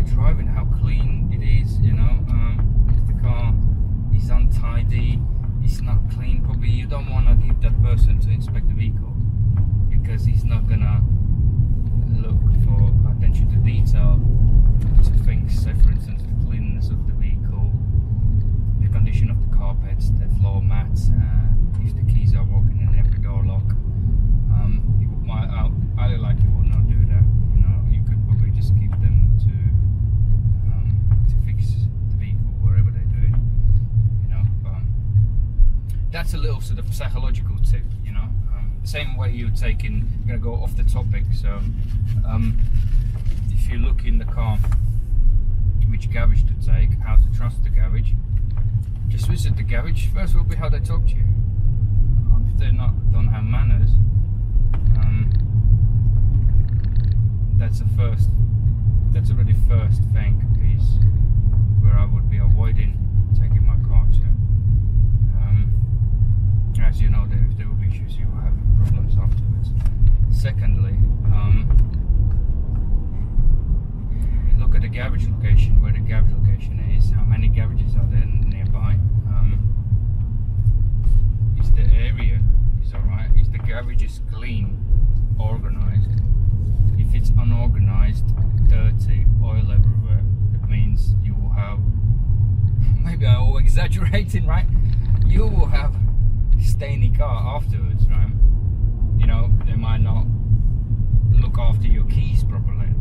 you're driving, how clean it is, you know. If the car is untidy, it's not clean, probably you don't want to give that person to inspect the vehicle, because he's not gonna look for attention to detail to things. So for instance, the cleanliness of the vehicle, the condition of the carpets, the floor mats, if the keys are working in every door lock. I likely will not do that. You know, you could probably just give them to fix the vehicle wherever they do it. You know, that's a little sort of psychological tip. You know, same way you're taking. I'm gonna go off the topic. So, if you look in the car, which garage to take, how to trust the garage, just visit the garage. First will be how they talk to you. If they don't have manners. That's already first thing is where I would be avoiding taking my car to. As you know, if there will be issues, you will have problems afterwards. Secondly, look at the garage location, where the garage location is, how many garages are there nearby, is the area is alright, is the garage is clean, organized. If it's unorganized, dirty, oil everywhere, it means you will have, maybe I'm all exaggerating, right? You will have stainy car afterwards, right? You know, they might not look after your keys properly.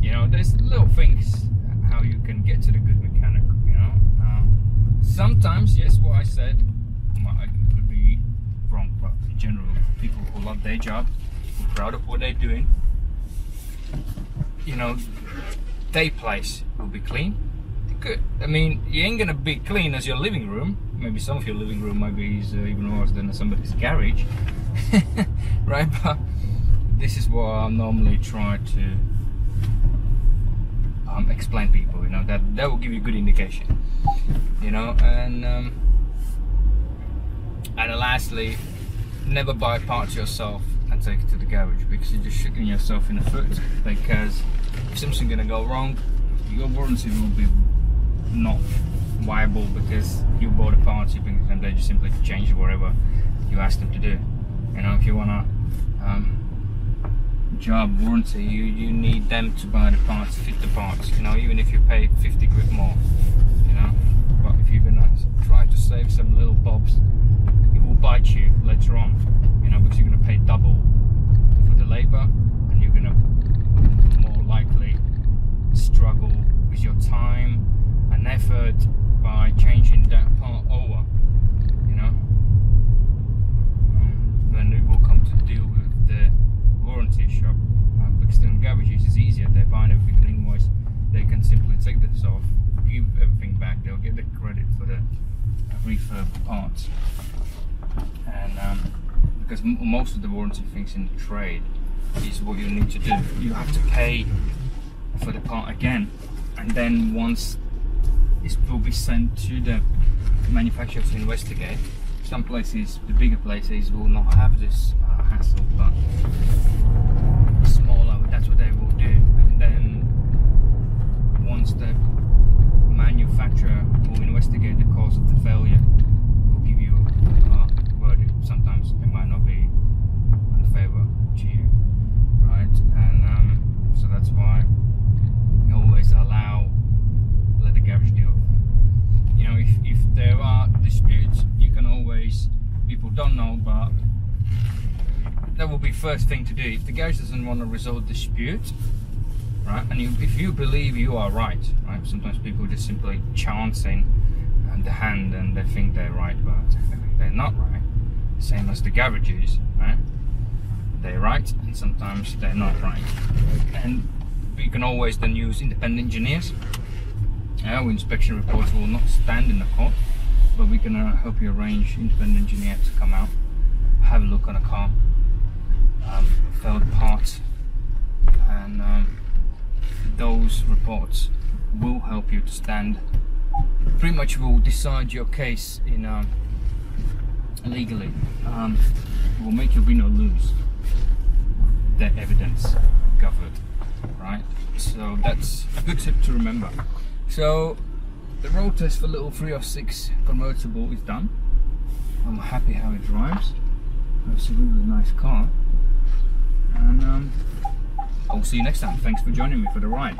You know, there's little things how you can get to the good mechanic, you know. Sometimes, yes, what I said, I could be wrong, but in general, people who love their job, proud of what they're doing, you know, their place will be clean. Good. I mean, you ain't gonna be clean as your living room. Maybe some of your living room maybe is even worse than somebody's garage, right? But this is what I normally try to explain people. You know, that will give you a good indication. You know, and lastly, never buy parts yourself and take it to the garage, because you're just shooting yourself in the foot. Because if something's gonna go wrong, your warranty will be not viable, because you bought a part, you bring it, and they just simply change whatever you ask them to do. You know, if you want a job warranty, you need them to buy the parts, fit the parts. You know, even if you pay 50 quid more. You know, but if you're gonna try to save some little bobs, it will bite you later on. You know, because you're gonna pay double for the labor, and you're gonna more likely struggle with your time and effort by changing that part over. You know, then it will come to deal with the warranty shop, because in garages it's easier. They're buying everything on invoice. They can simply take this off, give everything back. They'll get the credit for the refurb parts, and because most of the warranty things in the trade is what you need to do. You have to pay for the part again, and then once it will be sent to the manufacturer to investigate. Some places, the bigger places, will not have this hassle, but smaller, that's what they will do. And then once the manufacturer will investigate the cause of the failure, will give you a verdict. Sometimes it might not be in favor to you, right? And so that's why you always let the garage deal. You know, if there are disputes, you can always, people don't know, but that will be first thing to do. If the garage doesn't want to resolve dispute, right, and if you believe you are right, sometimes people just simply chancing the hand and they think they're right, but technically they're not right. Same as the garages, right? They're right, and sometimes they're not right. And we can always then use independent engineers. Our inspection reports will not stand in the court, but we can help you arrange independent engineer to come out, have a look on a car, failed parts, and those reports will help you to stand. Pretty much will decide your case in legally. It will make you win or lose. The evidence covered. right? So that's a good tip to remember. So the road test for little 306 convertible is done. I'm happy how it drives. It's a really nice car, and I'll see you next time. Thanks for joining me for the ride.